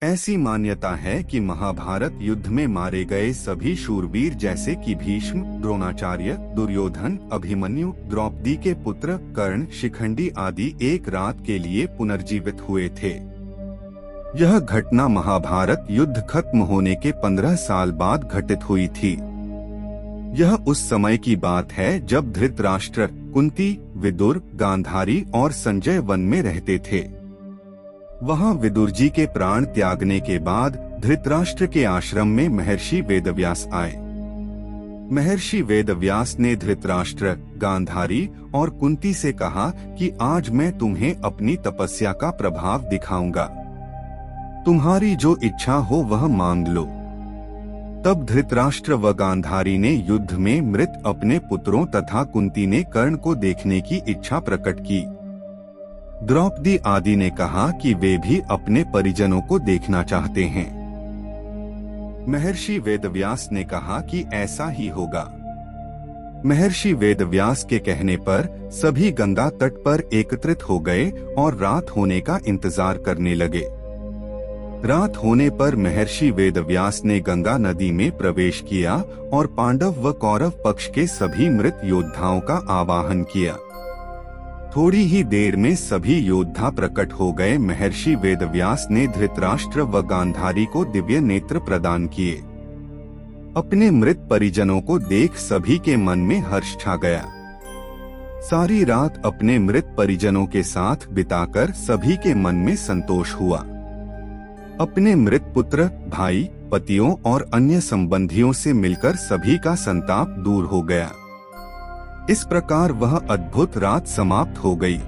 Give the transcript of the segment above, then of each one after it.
ऐसी मान्यता है कि महाभारत युद्ध में मारे गए सभी शूरवीर जैसे कि भीष्म, द्रोणाचार्य, दुर्योधन, अभिमन्यु, द्रौपदी के पुत्र कर्ण, शिखंडी आदि एक रात के लिए पुनर्जीवित हुए थे। यह घटना महाभारत युद्ध खत्म होने के 15 साल बाद घटित हुई थी। यह उस समय की बात है जब धृतराष्ट्र, कुंती, विदुर, गांधारी और संजय वन में रहते थे। वहां विदुर जी के प्राण त्यागने के बाद धृतराष्ट्र के आश्रम में महर्षि वेदव्यास आए। महर्षि वेदव्यास ने धृतराष्ट्र, गांधारी और कुंती से कहा कि आज मैं तुम्हें अपनी तपस्या का प्रभाव दिखाऊंगा। तुम्हारी जो इच्छा हो वह मांग लो। तब धृतराष्ट्र व गांधारी ने युद्ध में मृत अपने पुत्रों तथा कुंती ने कर्ण को देखने की इच्छा प्रकट की। द्रौपदी आदि ने कहा कि वे भी अपने परिजनों को देखना चाहते हैं। महर्षि वेदव्यास ने कहा कि ऐसा ही होगा। महर्षि वेदव्यास के कहने पर सभी गंगा तट पर एकत्रित हो गए और रात होने का इंतजार करने लगे। रात होने पर महर्षि वेदव्यास ने गंगा नदी में प्रवेश किया और पांडव व कौरव पक्ष के सभी मृत योद्धाओं का आवाहन किया। थोड़ी ही देर में सभी योद्धा प्रकट हो गए। महर्षि वेदव्यास ने धृतराष्ट्र व गांधारी को दिव्य नेत्र प्रदान किए। अपने मृत परिजनों को देख सभी के मन में हर्ष छा गया। सारी रात अपने मृत परिजनों के साथ बिताकर सभी के मन में संतोष हुआ। अपने मृत पुत्र, भाई, पतियों और अन्य संबंधियों से मिलकर सभी का संताप दूर हो गया। इस प्रकार वह अद्भुत रात समाप्त हो गई।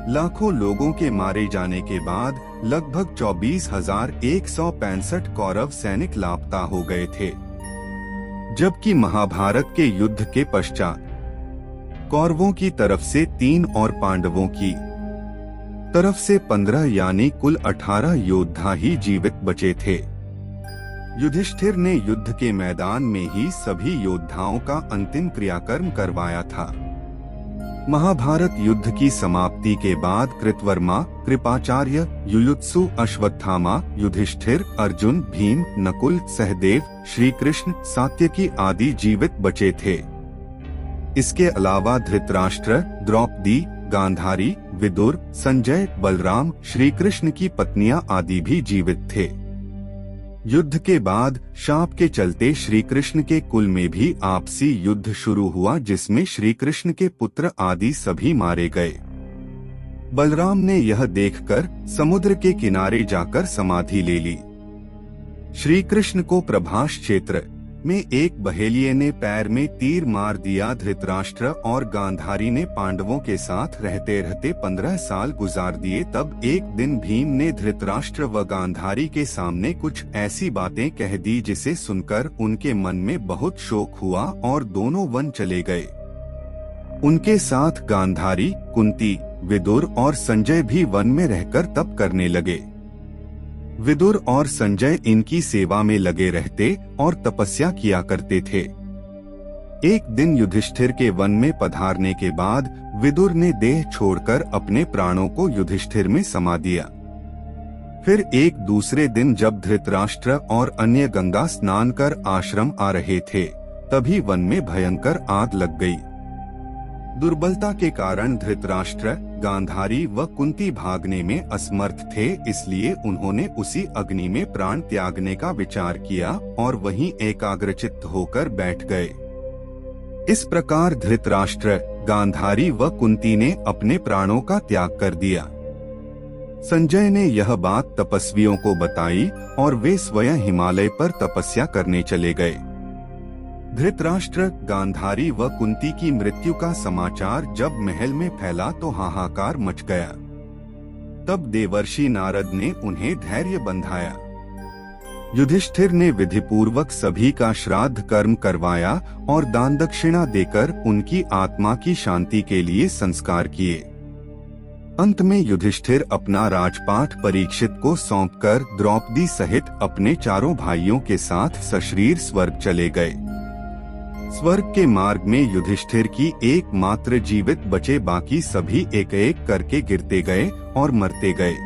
लाखों लोगों के मारे जाने के बाद लगभग 24,165 कौरव सैनिक लापता हो गए थे, जबकि महाभारत के युद्ध के पश्चात कौरवों की तरफ से 3 और पांडवों की तरफ से 15 यानी कुल 18 योद्धा ही जीवित बचे थे। युधिष्ठिर ने युद्ध के मैदान में ही सभी योद्धाओं का अंतिम क्रियाकर्म करवाया था। महाभारत युद्ध की समाप्ति के बाद कृतवर्मा, कृपाचार्य, युयुत्सु, अश्वत्थामा, युधिष्ठिर, अर्जुन, भीम, नकुल, सहदेव, श्री कृष्ण, सात्यकी आदि जीवित बचे थे। इसके अलावा धृतराष्ट्र, द्रौपदी, गांधारी, विदुर, संजय, बलराम, श्री कृष्ण की पत्नियां आदि भी जीवित थे। युद्ध के बाद शाप के चलते श्री कृष्ण के कुल में भी आपसी युद्ध शुरू हुआ, जिसमें श्री कृष्ण के पुत्र आदि सभी मारे गए। बलराम ने यह देखकर समुद्र के किनारे जाकर समाधि ले ली। श्री कृष्ण को प्रभास क्षेत्र में एक बहेलिये ने पैर में तीर मार दिया। धृतराष्ट्र और गांधारी ने पांडवों के साथ रहते रहते 15 साल गुजार दिए। तब एक दिन भीम ने धृतराष्ट्र व गांधारी के सामने कुछ ऐसी बातें कह दी जिसे सुनकर उनके मन में बहुत शोक हुआ और दोनों वन चले गए। उनके साथ गांधारी, कुंती, विदुर और संजय भी वन में रहकर तप करने लगे। विदुर और संजय इनकी सेवा में लगे रहते और तपस्या किया करते थे। एक दिन युधिष्ठिर के वन में पधारने के बाद विदुर ने देह छोड़कर अपने प्राणों को युधिष्ठिर में समा दिया। फिर एक दूसरे दिन जब धृतराष्ट्र और अन्य गंगा स्नान कर आश्रम आ रहे थे, तभी वन में भयंकर आग लग गई। दुर्बलता के कारण धृतराष्ट्र, गांधारी व कुंती भागने में असमर्थ थे, इसलिए उन्होंने उसी अग्नि में प्राण त्यागने का विचार किया और वहीं एकाग्रचित्त होकर बैठ गए। इस प्रकार धृतराष्ट्र, गांधारी व कुंती ने अपने प्राणों का त्याग कर दिया। संजय ने यह बात तपस्वियों को बताई और वे स्वयं हिमालय पर तपस्या करने चले गए। धृतराष्ट्र, गांधारी व कुंती की मृत्यु का समाचार जब महल में फैला तो हाहाकार मच गया। तब देवर्षि नारद ने उन्हें धैर्य बंधाया। युधिष्ठिर ने विधिपूर्वक सभी का श्राद्ध कर्म करवाया और दान दक्षिणा देकर उनकी आत्मा की शांति के लिए संस्कार किए। अंत में युधिष्ठिर अपना राजपाट परीक्षित को सौंपकर द्रौपदी सहित अपने चारों भाइयों के साथ सशरीर स्वर्ग चले गए। स्वर्ग के मार्ग में युधिष्ठिर की एकमात्र जीवित बचे, बाकी सभी एक एक करके गिरते गए और मरते गए।